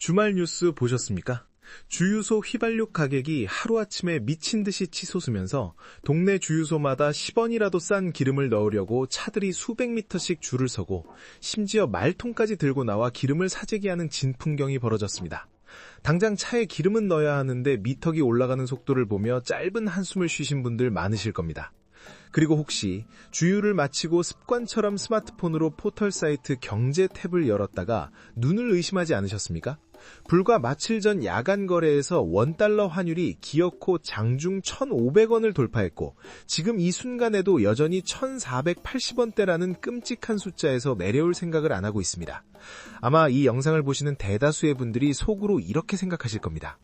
주말 뉴스 보셨습니까? 주유소 휘발유 가격이 하루아침에 미친 듯이 치솟으면서 동네 주유소마다 10원이라도 싼 기름을 넣으려고 차들이 수백 미터씩 줄을 서고 심지어 말통까지 들고 나와 기름을 사재기하는 진풍경이 벌어졌습니다. 당장 차에 기름은 넣어야 하는데 미터기 올라가는 속도를 보며 짧은 한숨을 쉬신 분들 많으실 겁니다. 그리고 혹시 주유를 마치고 습관처럼 스마트폰으로 포털 사이트 경제 탭을 열었다가 눈을 의심하지 않으셨습니까? 불과 며칠 전 야간 거래에서 원달러 환율이 기어코 장중 1,500원을 돌파했고 지금 이 순간에도 여전히 1,480원대라는 끔찍한 숫자에서 내려올 생각을 안 하고 있습니다. 아마 이 영상을 보시는 대다수의 분들이 속으로 이렇게 생각하실 겁니다.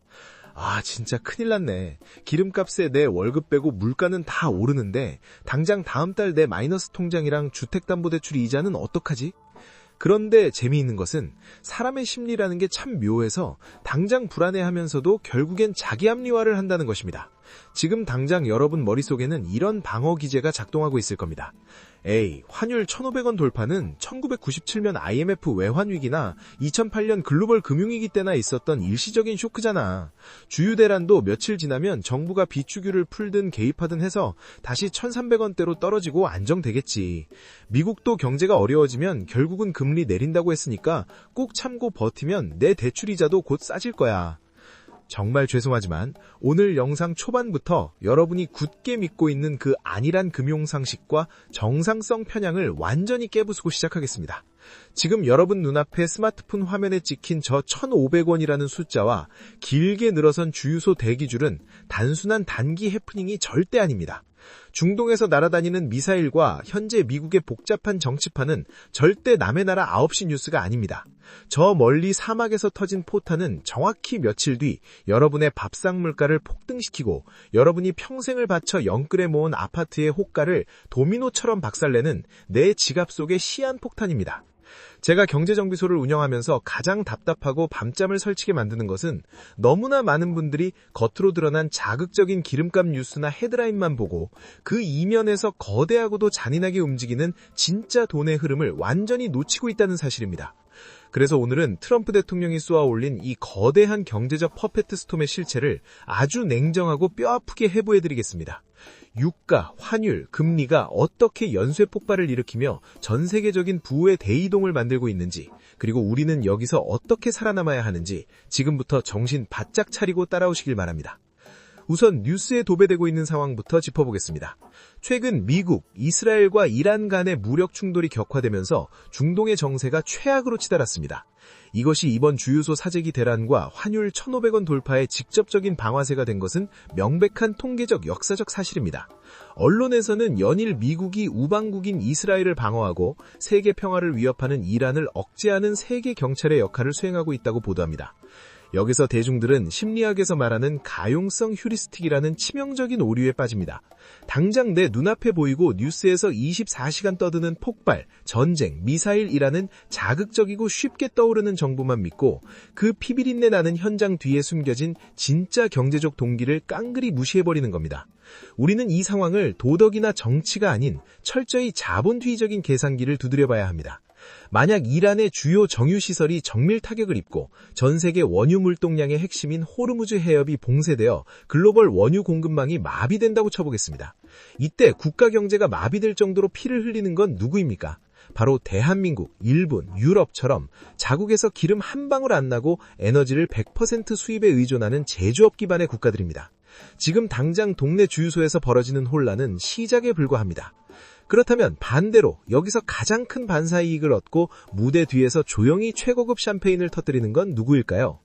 아, 진짜 큰일 났네. 기름값에 내 월급 빼고 물가는 다 오르는데 당장 다음 달 내 마이너스 통장이랑 주택담보대출 이자는 어떡하지? 그런데 재미있는 것은 사람의 심리라는 게 참 묘해서 당장 불안해하면서도 결국엔 자기 합리화를 한다는 것입니다. 지금 당장 여러분 머릿속에는 이런 방어 기제가 작동하고 있을 겁니다. 에이, 환율 1,500원 돌파는 1997년 IMF 외환위기나 2008년 글로벌 금융위기 때나 있었던 일시적인 쇼크잖아. 주유 대란도 며칠 지나면 정부가 비축유를 풀든 개입하든 해서 다시 1,300원대로 떨어지고 안정되겠지. 미국도 경제가 어려워지면 결국은 금리 내린다고 했으니까 꼭 참고 버티면 내 대출이자도 곧 싸질 거야. 정말 죄송하지만 오늘 영상 초반부터 여러분이 굳게 믿고 있는 그 안일한 금융상식과 정상성 편향을 완전히 깨부수고 시작하겠습니다. 지금 여러분 눈앞에 스마트폰 화면에 찍힌 저 1,500원이라는 숫자와 길게 늘어선 주유소 대기줄은 단순한 단기 해프닝이 절대 아닙니다. 중동에서 날아다니는 미사일과 현재 미국의 복잡한 정치판은 절대 남의 나라 9시 뉴스가 아닙니다. 저 멀리 사막에서 터진 포탄은 정확히 며칠 뒤 여러분의 밥상 물가를 폭등시키고 여러분이 평생을 바쳐 영끌에 모은 아파트의 호가를 도미노처럼 박살내는 내 지갑 속의 시한폭탄입니다. 제가 경제정비소를 운영하면서 가장 답답하고 밤잠을 설치게 만드는 것은 너무나 많은 분들이 겉으로 드러난 자극적인 기름값 뉴스나 헤드라인만 보고 그 이면에서 거대하고도 잔인하게 움직이는 진짜 돈의 흐름을 완전히 놓치고 있다는 사실입니다. 그래서 오늘은 트럼프 대통령이 쏘아올린 이 거대한 경제적 퍼펙트 스톰의 실체를 아주 냉정하고 뼈아프게 해부해드리겠습니다. 유가, 환율, 금리가 어떻게 연쇄 폭발을 일으키며 전 세계적인 부의 대이동을 만들고 있는지, 그리고 우리는 여기서 어떻게 살아남아야 하는지 지금부터 정신 바짝 차리고 따라오시길 바랍니다. 우선 뉴스에 도배되고 있는 상황부터 짚어보겠습니다. 최근 미국, 이스라엘과 이란 간의 무력 충돌이 격화되면서 중동의 정세가 최악으로 치달았습니다. 이것이 이번 주유소 사재기 대란과 환율 1,500원 돌파의 직접적인 방아쇠가 된 것은 명백한 통계적 역사적 사실입니다. 언론에서는 연일 미국이 우방국인 이스라엘을 방어하고 세계 평화를 위협하는 이란을 억제하는 세계 경찰의 역할을 수행하고 있다고 보도합니다. 여기서 대중들은 심리학에서 말하는 가용성 휴리스틱이라는 치명적인 오류에 빠집니다. 당장 내 눈앞에 보이고 뉴스에서 24시간 떠드는 폭발, 전쟁, 미사일이라는 자극적이고 쉽게 떠오르는 정보만 믿고 그 피비린내 나는 현장 뒤에 숨겨진 진짜 경제적 동기를 깡그리 무시해버리는 겁니다. 우리는 이 상황을 도덕이나 정치가 아닌 철저히 자본주의적인 계산기를 두드려봐야 합니다. 만약 이란의 주요 정유시설이 정밀 타격을 입고 전 세계 원유 물동량의 핵심인 호르무즈 해협이 봉쇄되어 글로벌 원유 공급망이 마비된다고 쳐보겠습니다. 이때 국가 경제가 마비될 정도로 피를 흘리는 건 누구입니까? 바로 대한민국, 일본, 유럽처럼 자국에서 기름 한 방울 안 나고 에너지를 100% 수입에 의존하는 제조업 기반의 국가들입니다. 지금 당장 동네 주유소에서 벌어지는 혼란은 시작에 불과합니다. 그렇다면 반대로 여기서 가장 큰 반사이익을 얻고 무대 뒤에서 조용히 최고급 샴페인을 터뜨리는 건 누구일까요?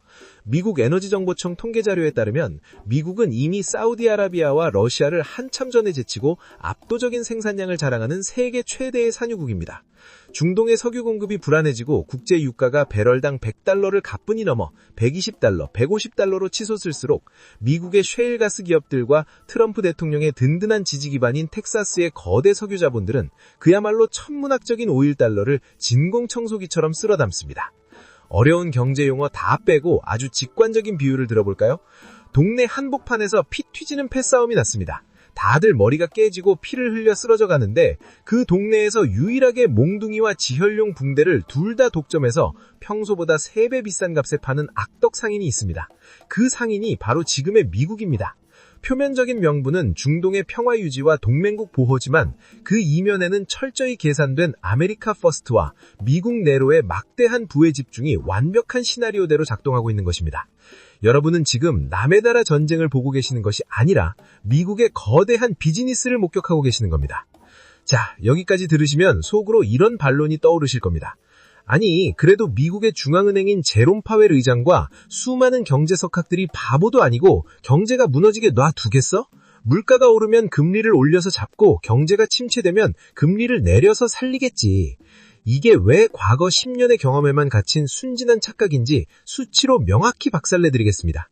미국 에너지정보청 통계자료에 따르면 미국은 이미 사우디아라비아와 러시아를 한참 전에 제치고 압도적인 생산량을 자랑하는 세계 최대의 산유국입니다. 중동의 석유 공급이 불안해지고 국제 유가가 배럴당 100달러를 가뿐히 넘어 120달러, 150달러로 치솟을수록 미국의 셰일가스 기업들과 트럼프 대통령의 든든한 지지 기반인 텍사스의 거대 석유 자본들은 그야말로 천문학적인 오일 달러를 진공청소기처럼 쓸어 담습니다. 어려운 경제 용어 다 빼고 아주 직관적인 비유를 들어볼까요? 동네 한복판에서 피 튀지는 패싸움이 났습니다. 다들 머리가 깨지고 피를 흘려 쓰러져 가는데 그 동네에서 유일하게 몽둥이와 지혈용 붕대를 둘 다 독점해서 평소보다 3배 비싼 값에 파는 악덕 상인이 있습니다. 그 상인이 바로 지금의 미국입니다. 표면적인 명분은 중동의 평화 유지와 동맹국 보호지만 그 이면에는 철저히 계산된 아메리카 퍼스트와 미국 내로의 막대한 부의 집중이 완벽한 시나리오대로 작동하고 있는 것입니다. 여러분은 지금 남의 나라 전쟁을 보고 계시는 것이 아니라 미국의 거대한 비즈니스를 목격하고 계시는 겁니다. 자, 여기까지 들으시면 속으로 이런 반론이 떠오르실 겁니다. 아니, 그래도 미국의 중앙은행인 제롬 파웰 의장과 수많은 경제석학들이 바보도 아니고 경제가 무너지게 놔두겠어? 물가가 오르면 금리를 올려서 잡고 경제가 침체되면 금리를 내려서 살리겠지. 이게 왜 과거 10년의 경험에만 갇힌 순진한 착각인지 수치로 명확히 박살내드리겠습니다.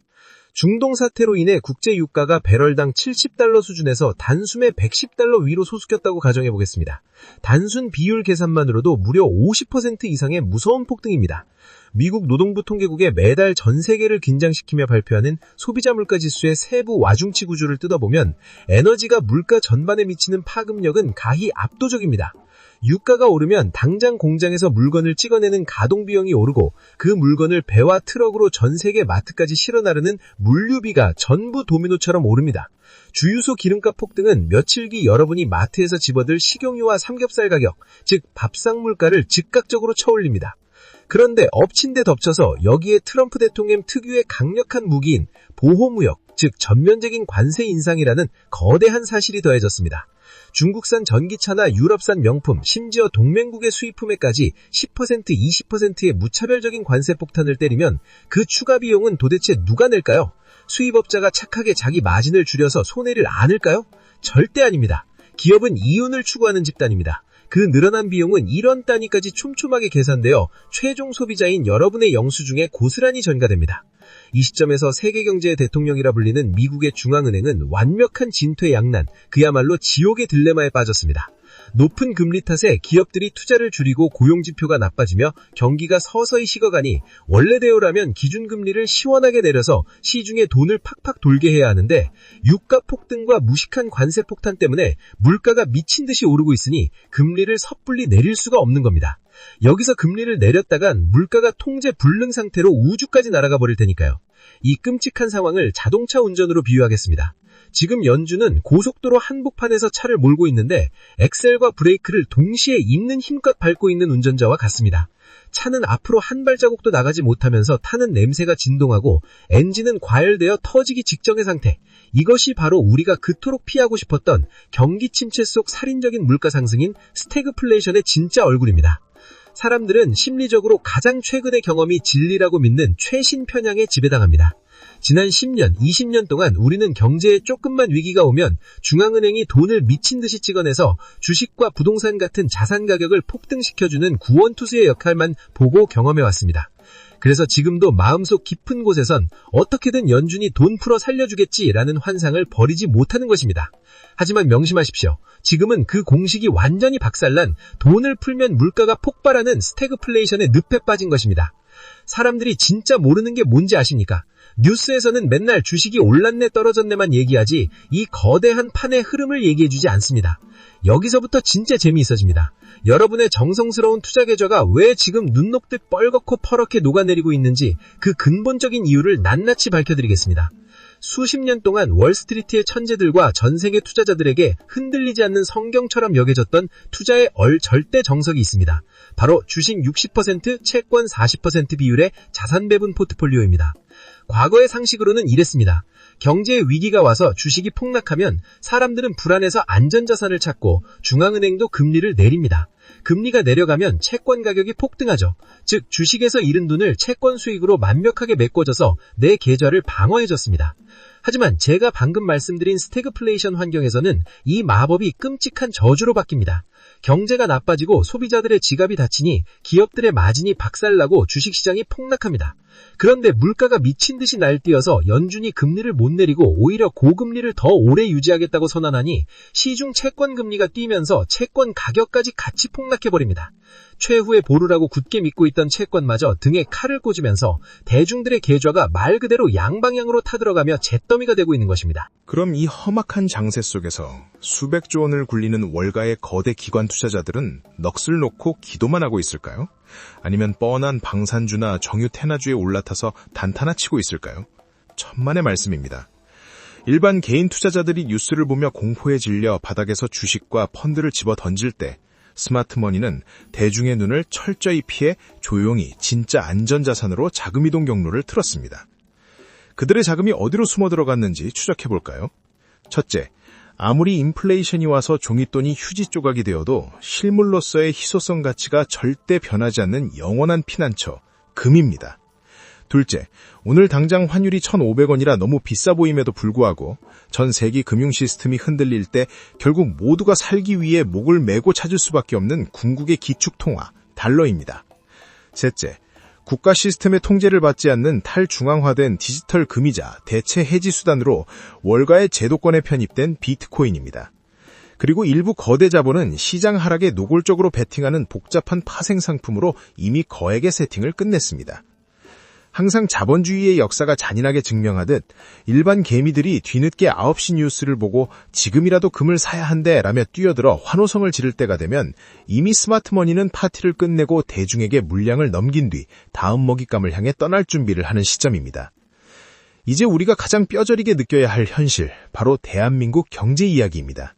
중동 사태로 인해 국제 유가가 배럴당 70달러 수준에서 단숨에 110달러 위로 소수겼다고 가정해보겠습니다. 단순 비율 계산만으로도 무려 50% 이상의 무서운 폭등입니다. 미국 노동부 통계국의 매달 전 세계를 긴장시키며 발표하는 소비자 물가지수의 세부 와중치 구조를 뜯어보면 에너지가 물가 전반에 미치는 파급력은 가히 압도적입니다. 유가가 오르면 당장 공장에서 물건을 찍어내는 가동비용이 오르고 그 물건을 배와 트럭으로 전 세계 마트까지 실어 나르는 물류비가 전부 도미노처럼 오릅니다. 주유소 기름값 폭등은 며칠 뒤 여러분이 마트에서 집어들 식용유와 삼겹살 가격, 즉 밥상 물가를 즉각적으로 쳐올립니다. 그런데 엎친 데 덮쳐서 여기에 트럼프 대통령 특유의 강력한 무기인 보호무역, 즉 전면적인 관세 인상이라는 거대한 사실이 더해졌습니다. 중국산 전기차나 유럽산 명품, 심지어 동맹국의 수입품에까지 10%, 20%의 무차별적인 관세 폭탄을 때리면 그 추가 비용은 도대체 누가 낼까요? 수입업자가 착하게 자기 마진을 줄여서 손해를 안을까요? 절대 아닙니다. 기업은 이윤을 추구하는 집단입니다. 그 늘어난 비용은 1원 단위까지 촘촘하게 계산되어 최종 소비자인 여러분의 영수증에 고스란히 전가됩니다. 이 시점에서 세계 경제의 대통령이라 불리는 미국의 중앙은행은 완벽한 진퇴양난, 그야말로 지옥의 딜레마에 빠졌습니다. 높은 금리 탓에 기업들이 투자를 줄이고 고용지표가 나빠지며 경기가 서서히 식어가니 원래대로라면 기준금리를 시원하게 내려서 시중에 돈을 팍팍 돌게 해야 하는데 유가 폭등과 무식한 관세 폭탄 때문에 물가가 미친 듯이 오르고 있으니 금리를 섣불리 내릴 수가 없는 겁니다. 여기서 금리를 내렸다간 물가가 통제 불능 상태로 우주까지 날아가 버릴 테니까요. 이 끔찍한 상황을 자동차 운전으로 비유하겠습니다. 지금 연준은 고속도로 한복판에서 차를 몰고 있는데 엑셀과 브레이크를 동시에 있는 힘껏 밟고 있는 운전자와 같습니다. 차는 앞으로 한 발자국도 나가지 못하면서 타는 냄새가 진동하고 엔진은 과열되어 터지기 직전의 상태. 이것이 바로 우리가 그토록 피하고 싶었던 경기 침체 속 살인적인 물가 상승인 스태그플레이션의 진짜 얼굴입니다. 사람들은 심리적으로 가장 최근의 경험이 진리라고 믿는 최신 편향에 지배당합니다. 지난 10년, 20년 동안 우리는 경제에 조금만 위기가 오면 중앙은행이 돈을 미친 듯이 찍어내서 주식과 부동산 같은 자산 가격을 폭등시켜주는 구원투수의 역할만 보고 경험해왔습니다. 그래서 지금도 마음속 깊은 곳에선 어떻게든 연준이 돈 풀어 살려주겠지라는 환상을 버리지 못하는 것입니다. 하지만 명심하십시오. 지금은 그 공식이 완전히 박살난 돈을 풀면 물가가 폭발하는 스태그플레이션의 늪에 빠진 것입니다. 사람들이 진짜 모르는 게 뭔지 아십니까? 뉴스에서는 맨날 주식이 올랐네 떨어졌네만 얘기하지 이 거대한 판의 흐름을 얘기해주지 않습니다. 여기서부터 진짜 재미있어집니다. 여러분의 정성스러운 투자 계좌가 왜 지금 눈 녹듯 뻘겋고 퍼렇게 녹아내리고 있는지 그 근본적인 이유를 낱낱이 밝혀드리겠습니다. 수십 년 동안 월스트리트의 천재들과 전 세계 투자자들에게 흔들리지 않는 성경처럼 여겨졌던 투자의 절대 정석이 있습니다. 바로 주식 60%, 채권 40% 비율의 자산 배분 포트폴리오입니다. 과거의 상식으로는 이랬습니다. 경제의 위기가 와서 주식이 폭락하면 사람들은 불안해서 안전자산을 찾고 중앙은행도 금리를 내립니다. 금리가 내려가면 채권 가격이 폭등하죠. 즉 주식에서 잃은 돈을 채권 수익으로 완벽하게 메꿔줘서 내 계좌를 방어해줬습니다. 하지만 제가 방금 말씀드린 스태그플레이션 환경에서는 이 마법이 끔찍한 저주로 바뀝니다. 경제가 나빠지고 소비자들의 지갑이 닫히니 기업들의 마진이 박살나고 주식시장이 폭락합니다. 그런데 물가가 미친 듯이 날뛰어서 연준이 금리를 못 내리고 오히려 고금리를 더 오래 유지하겠다고 선언하니 시중 채권 금리가 뛰면서 채권 가격까지 같이 폭락해버립니다. 최후의 보루라고 굳게 믿고 있던 채권마저 등에 칼을 꽂으면서 대중들의 계좌가 말 그대로 양방향으로 타들어가며 잿더미가 되고 있는 것입니다. 그럼 이 험악한 장세 속에서 수백조 원을 굴리는 월가의 거대 기관 투자자들은 넋을 놓고 기도만 하고 있을까요? 아니면 뻔한 방산주나 정유 테나주에 올라타서 단타나 치고 있을까요? 천만의 말씀입니다. 일반 개인 투자자들이 뉴스를 보며 공포에 질려 바닥에서 주식과 펀드를 집어 던질 때 스마트머니는 대중의 눈을 철저히 피해 조용히 진짜 안전자산으로 자금이동 경로를 틀었습니다. 그들의 자금이 어디로 숨어 들어갔는지 추적해볼까요? 첫째, 아무리 인플레이션이 와서 종잇돈이 휴지 조각이 되어도 실물로서의 희소성 가치가 절대 변하지 않는 영원한 피난처, 금입니다. 둘째, 오늘 당장 환율이 1,500원이라 너무 비싸 보임에도 불구하고 전 세계 금융 시스템이 흔들릴 때 결국 모두가 살기 위해 목을 메고 찾을 수밖에 없는 궁극의 기축통화, 달러입니다. 셋째, 국가 시스템의 통제를 받지 않는 탈중앙화된 디지털 금이자 대체 해지 수단으로 월가의 제도권에 편입된 비트코인입니다. 그리고 일부 거대 자본은 시장 하락에 노골적으로 베팅하는 복잡한 파생 상품으로 이미 거액의 세팅을 끝냈습니다. 항상 자본주의의 역사가 잔인하게 증명하듯 일반 개미들이 뒤늦게 9시 뉴스를 보고 지금이라도 금을 사야 한대 라며 뛰어들어 환호성을 지를 때가 되면 이미 스마트머니는 파티를 끝내고 대중에게 물량을 넘긴 뒤 다음 먹잇감을 향해 떠날 준비를 하는 시점입니다. 이제 우리가 가장 뼈저리게 느껴야 할 현실, 바로 대한민국 경제 이야기입니다.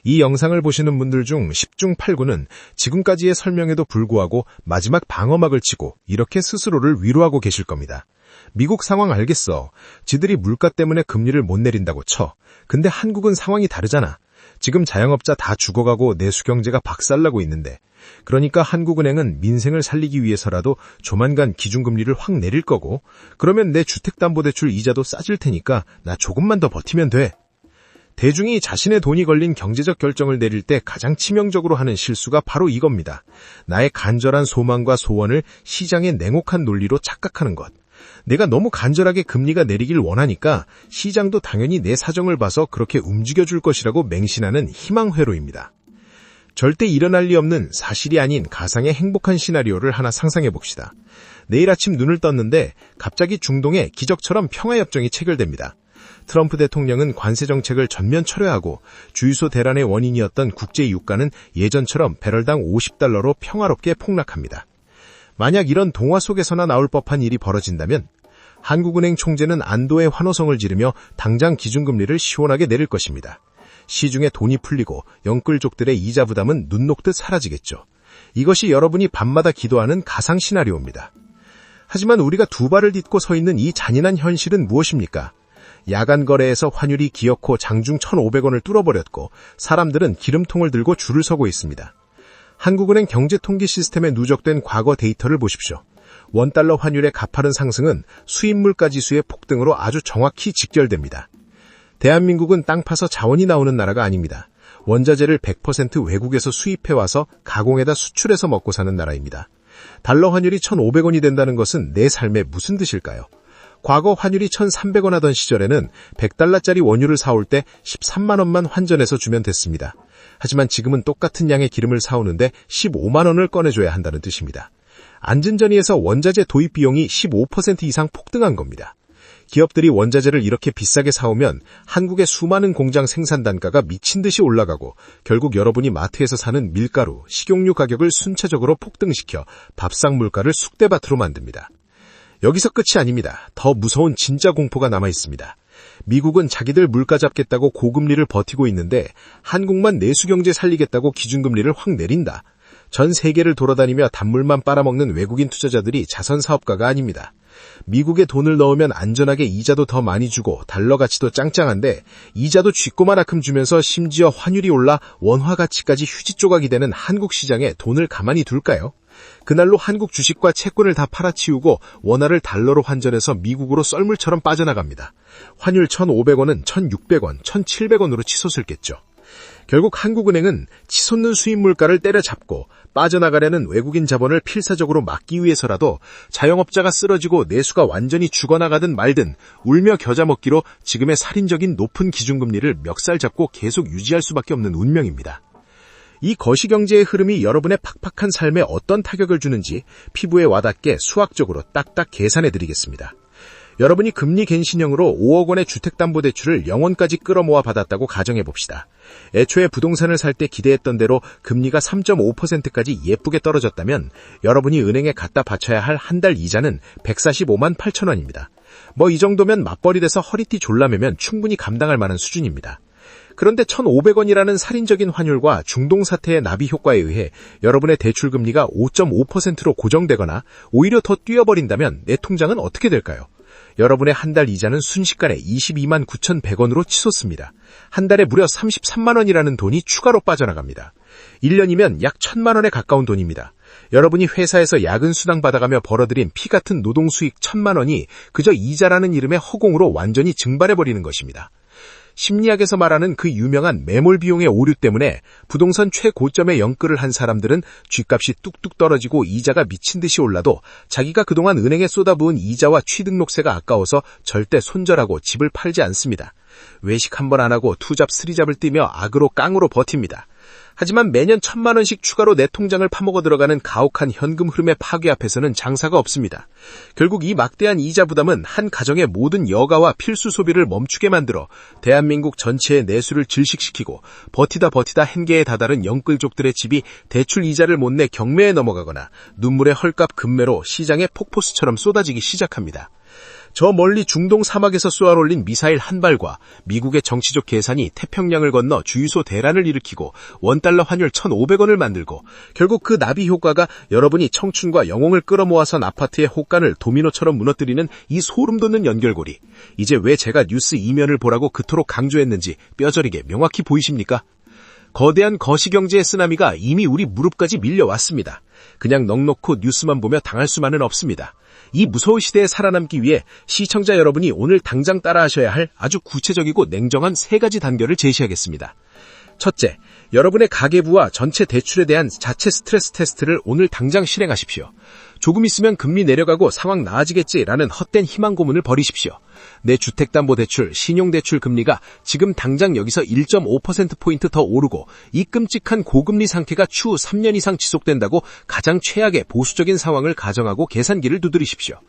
이 영상을 보시는 분들 중 10중 8구는 지금까지의 설명에도 불구하고 마지막 방어막을 치고 이렇게 스스로를 위로하고 계실 겁니다. 미국 상황 알겠어. 지들이 물가 때문에 금리를 못 내린다고 쳐. 근데 한국은 상황이 다르잖아. 지금 자영업자 다 죽어가고 내수경제가 박살나고 있는데. 그러니까 한국은행은 민생을 살리기 위해서라도 조만간 기준금리를 확 내릴 거고, 그러면 내 주택담보대출 이자도 싸질 테니까 나 조금만 더 버티면 돼. 대중이 자신의 돈이 걸린 경제적 결정을 내릴 때 가장 치명적으로 하는 실수가 바로 이겁니다. 나의 간절한 소망과 소원을 시장의 냉혹한 논리로 착각하는 것. 내가 너무 간절하게 금리가 내리길 원하니까 시장도 당연히 내 사정을 봐서 그렇게 움직여줄 것이라고 맹신하는 희망회로입니다. 절대 일어날 리 없는 사실이 아닌 가상의 행복한 시나리오를 하나 상상해 봅시다. 내일 아침 눈을 떴는데 갑자기 중동에 기적처럼 평화협정이 체결됩니다. 트럼프 대통령은 관세 정책을 전면 철회하고 주유소 대란의 원인이었던 국제 유가는 예전처럼 배럴당 50달러로 평화롭게 폭락합니다. 만약 이런 동화 속에서나 나올 법한 일이 벌어진다면 한국은행 총재는 안도의 환호성을 지르며 당장 기준금리를 시원하게 내릴 것입니다. 시중에 돈이 풀리고 영끌족들의 이자 부담은 눈 녹듯 사라지겠죠. 이것이 여러분이 밤마다 기도하는 가상 시나리오입니다. 하지만 우리가 두 발을 딛고 서 있는 이 잔인한 현실은 무엇입니까? 야간 거래에서 환율이 기어코 장중 1,500원을 뚫어버렸고 사람들은 기름통을 들고 줄을 서고 있습니다. 한국은행 경제통계 시스템에 누적된 과거 데이터를 보십시오. 원달러 환율의 가파른 상승은 수입물가 지수의 폭등으로 아주 정확히 직결됩니다. 대한민국은 땅 파서 자원이 나오는 나라가 아닙니다. 원자재를 100% 외국에서 수입해와서 가공해다 수출해서 먹고 사는 나라입니다. 달러 환율이 1,500원이 된다는 것은 내 삶에 무슨 뜻일까요? 과거 환율이 1,300원 하던 시절에는 100달러짜리 원유를 사올 때 13만 원만 환전해서 주면 됐습니다. 하지만 지금은 똑같은 양의 기름을 사오는데 15만 원을 꺼내줘야 한다는 뜻입니다. 안전전이에서 원자재 도입 비용이 15% 이상 폭등한 겁니다. 기업들이 원자재를 이렇게 비싸게 사오면 한국의 수많은 공장 생산 단가가 미친 듯이 올라가고 결국 여러분이 마트에서 사는 밀가루, 식용유 가격을 순차적으로 폭등시켜 밥상 물가를 쑥대밭으로 만듭니다. 여기서 끝이 아닙니다. 더 무서운 진짜 공포가 남아 있습니다. 미국은 자기들 물가 잡겠다고 고금리를 버티고 있는데 한국만 내수경제 살리겠다고 기준금리를 확 내린다. 전 세계를 돌아다니며 단물만 빨아먹는 외국인 투자자들이 자선사업가가 아닙니다. 미국에 돈을 넣으면 안전하게 이자도 더 많이 주고 달러 가치도 짱짱한데 이자도 쥐꼬마라큼 주면서 심지어 환율이 올라 원화 가치까지 휴지 조각이 되는 한국 시장에 돈을 가만히 둘까요? 그날로 한국 주식과 채권을 다 팔아치우고 원화를 달러로 환전해서 미국으로 썰물처럼 빠져나갑니다. 환율 1,500원은 1,600원, 1,700원으로 치솟을겠죠. 결국 한국은행은 치솟는 수입 물가를 때려잡고 빠져나가려는 외국인 자본을 필사적으로 막기 위해서라도 자영업자가 쓰러지고 내수가 완전히 죽어나가든 말든 울며 겨자 먹기로 지금의 살인적인 높은 기준금리를 멱살 잡고 계속 유지할 수밖에 없는 운명입니다. 이 거시경제의 흐름이 여러분의 팍팍한 삶에 어떤 타격을 주는지 피부에 와닿게 수학적으로 딱딱 계산해드리겠습니다. 여러분이 금리 갱신형으로 5억 원의 주택담보대출을 0원까지 끌어모아 받았다고 가정해봅시다. 애초에 부동산을 살 때 기대했던 대로 금리가 3.5%까지 예쁘게 떨어졌다면 여러분이 은행에 갖다 바쳐야 할 한 달 이자는 145만 8천 원입니다. 뭐 이 정도면 맞벌이 돼서 허리띠 졸라매면 충분히 감당할 만한 수준입니다. 그런데 1,500원이라는 살인적인 환율과 중동 사태의 나비 효과에 의해 여러분의 대출 금리가 5.5%로 고정되거나 오히려 더 뛰어버린다면 내 통장은 어떻게 될까요? 여러분의 한 달 이자는 순식간에 22만 9,100원으로 치솟습니다. 한 달에 무려 33만 원이라는 돈이 추가로 빠져나갑니다. 1년이면 약 1,000만 원에 가까운 돈입니다. 여러분이 회사에서 야근 수당 받아가며 벌어들인 피 같은 노동 수익 1,000만 원이 그저 이자라는 이름의 허공으로 완전히 증발해버리는 것입니다. 심리학에서 말하는 그 유명한 매몰 비용의 오류 때문에 부동산 최고점에 연끌을 한 사람들은 쥐값이 뚝뚝 떨어지고 이자가 미친 듯이 올라도 자기가 그동안 은행에 쏟아부은 이자와 취등록세가 아까워서 절대 손절하고 집을 팔지 않습니다. 외식 한 번 안 하고 투잡 쓰리잡을 뛰며 악으로 깡으로 버팁니다. 하지만 매년 1,000만 원씩 추가로 내 통장을 파먹어 들어가는 가혹한 현금 흐름의 파괴 앞에서는 장사가 없습니다. 결국 이 막대한 이자 부담은 한 가정의 모든 여가와 필수 소비를 멈추게 만들어 대한민국 전체의 내수를 질식시키고 버티다 한계에 다다른 영끌족들의 집이 대출 이자를 못 내 경매에 넘어가거나 눈물의 헐값 금매로 시장에 폭포수처럼 쏟아지기 시작합니다. 저 멀리 중동 사막에서 쏘아올린 미사일 한 발과 미국의 정치적 계산이 태평양을 건너 주유소 대란을 일으키고 원달러 환율 1,500원을 만들고 결국 그 나비 효과가 여러분이 청춘과 영혼을 끌어모아선 아파트의 호간을 도미노처럼 무너뜨리는 이 소름 돋는 연결고리. 이제 왜 제가 뉴스 이면을 보라고 그토록 강조했는지 뼈저리게 명확히 보이십니까? 거대한 거시경제의 쓰나미가 이미 우리 무릎까지 밀려왔습니다. 그냥 넋놓고 뉴스만 보며 당할 수만은 없습니다. 이 무서운 시대에 살아남기 위해 시청자 여러분이 오늘 당장 따라하셔야 할 아주 구체적이고 냉정한 3가지 단계를 제시하겠습니다. 첫째, 여러분의 가계부와 전체 대출에 대한 자체 스트레스 테스트를 오늘 당장 실행하십시오. 조금 있으면 금리 내려가고 상황 나아지겠지라는 헛된 희망 고문을 버리십시오. 내 주택담보대출, 신용대출 금리가 지금 당장 여기서 1.5%포인트 더 오르고 이 끔찍한 고금리 상태가 추후 3년 이상 지속된다고 가장 최악의 보수적인 상황을 가정하고 계산기를 두드리십시오.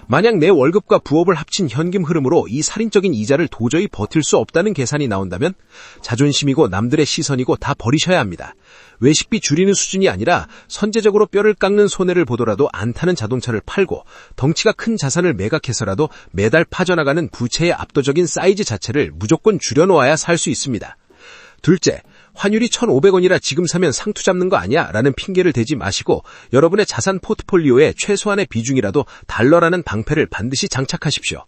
만약 내 월급과 부업을 합친 현금 흐름으로 이 살인적인 이자를 도저히 버틸 수 없다는 계산이 나온다면 자존심이고 남들의 시선이고 다 버리셔야 합니다. 외식비 줄이는 수준이 아니라 선제적으로 뼈를 깎는 손해를 보더라도 안 타는 자동차를 팔고 덩치가 큰 자산을 매각해서라도 매달 파져나가는 부채의 압도적인 사이즈 자체를 무조건 줄여놓아야 살 수 있습니다. 둘째, 환율이 1,500원이라 지금 사면 상투 잡는 거 아니야? 라는 핑계를 대지 마시고 여러분의 자산 포트폴리오에 최소한의 비중이라도 달러라는 방패를 반드시 장착하십시오.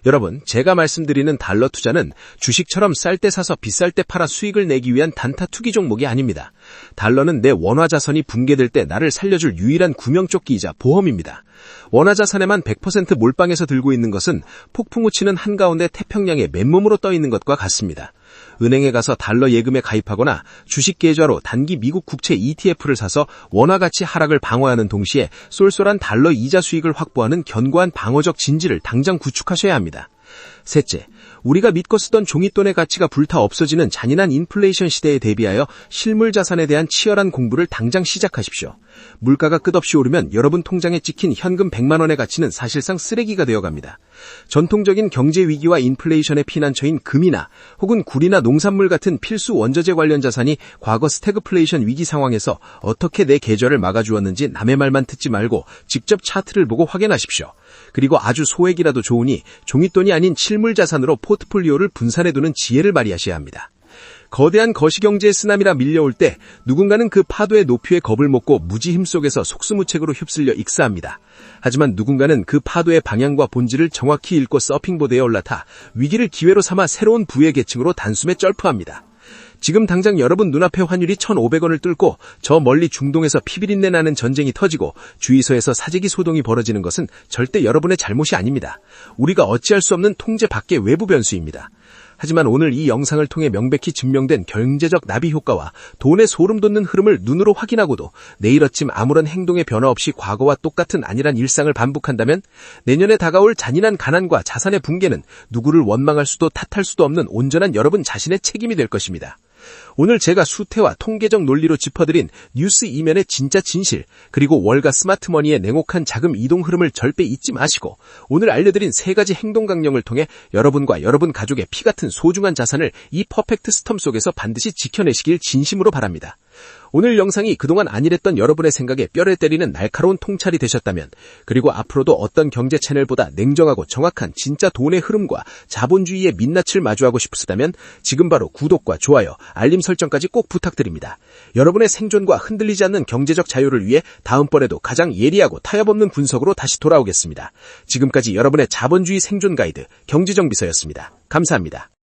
여러분, 제가 말씀드리는 달러 투자는 주식처럼 쌀 때 사서 비쌀 때 팔아 수익을 내기 위한 단타 투기 종목이 아닙니다. 달러는 내 원화 자산이 붕괴될 때 나를 살려줄 유일한 구명조끼이자 보험입니다. 원화 자산에만 100% 몰빵해서 들고 있는 것은 폭풍우 치는 한가운데 태평양에 맨몸으로 떠 있는 것과 같습니다. 은행에 가서 달러 예금에 가입하거나 주식 계좌로 단기 미국 국채 ETF를 사서 원화 가치 하락을 방어하는 동시에 쏠쏠한 달러 이자 수익을 확보하는 견고한 방어적 진지를 당장 구축하셔야 합니다. 셋째, 우리가 믿고 쓰던 종잇돈의 가치가 불타 없어지는 잔인한 인플레이션 시대에 대비하여 실물 자산에 대한 치열한 공부를 당장 시작하십시오. 물가가 끝없이 오르면 여러분 통장에 찍힌 현금 100만 원의 가치는 사실상 쓰레기가 되어갑니다. 전통적인 경제 위기와 인플레이션의 피난처인 금이나 혹은 굴이나 농산물 같은 필수 원자재 관련 자산이 과거 스태그플레이션 위기 상황에서 어떻게 내 계좌를 막아주었는지 남의 말만 듣지 말고 직접 차트를 보고 확인하십시오. 그리고 아주 소액이라도 좋으니 종잇돈이 아닌 실물 자산으로 포트폴리오를 분산해두는 지혜를 발휘하셔야 합니다. 거대한 거시경제의 쓰나미라 밀려올 때 누군가는 그 파도의 높이에 겁을 먹고 무지힘 속에서 속수무책으로 휩쓸려 익사합니다. 하지만 누군가는 그 파도의 방향과 본질을 정확히 읽고 서핑보드에 올라타 위기를 기회로 삼아 새로운 부의 계층으로 단숨에 점프합니다. 지금 당장 여러분 눈앞에 환율이 1,500원을 뚫고 저 멀리 중동에서 피비린내 나는 전쟁이 터지고 주유소에서 사재기 소동이 벌어지는 것은 절대 여러분의 잘못이 아닙니다. 우리가 어찌할 수 없는 통제 밖의 외부 변수입니다. 하지만 오늘 이 영상을 통해 명백히 증명된 경제적 나비 효과와 돈의 소름 돋는 흐름을 눈으로 확인하고도 내일 아침 아무런 행동의 변화 없이 과거와 똑같은 안일한 일상을 반복한다면 내년에 다가올 잔인한 가난과 자산의 붕괴는 누구를 원망할 수도 탓할 수도 없는 온전한 여러분 자신의 책임이 될 것입니다. 오늘 제가 수태와 통계적 논리로 짚어드린 뉴스 이면의 진짜 진실, 그리고 월가 스마트머니의 냉혹한 자금 이동 흐름을 절대 잊지 마시고 오늘 알려드린 3가지 행동 강령을 통해 여러분과 여러분 가족의 피 같은 소중한 자산을 이 퍼펙트 스톰 속에서 반드시 지켜내시길 진심으로 바랍니다. 오늘 영상이 그동안 안일했던 여러분의 생각에 뼈를 때리는 날카로운 통찰이 되셨다면, 그리고 앞으로도 어떤 경제 채널보다 냉정하고 정확한 진짜 돈의 흐름과 자본주의의 민낯을 마주하고 싶으시다면 지금 바로 구독과 좋아요, 알림 설정까지 꼭 부탁드립니다. 여러분의 생존과 흔들리지 않는 경제적 자유를 위해 다음번에도 가장 예리하고 타협 없는 분석으로 다시 돌아오겠습니다. 지금까지 여러분의 자본주의 생존 가이드 경제정비서였습니다. 감사합니다.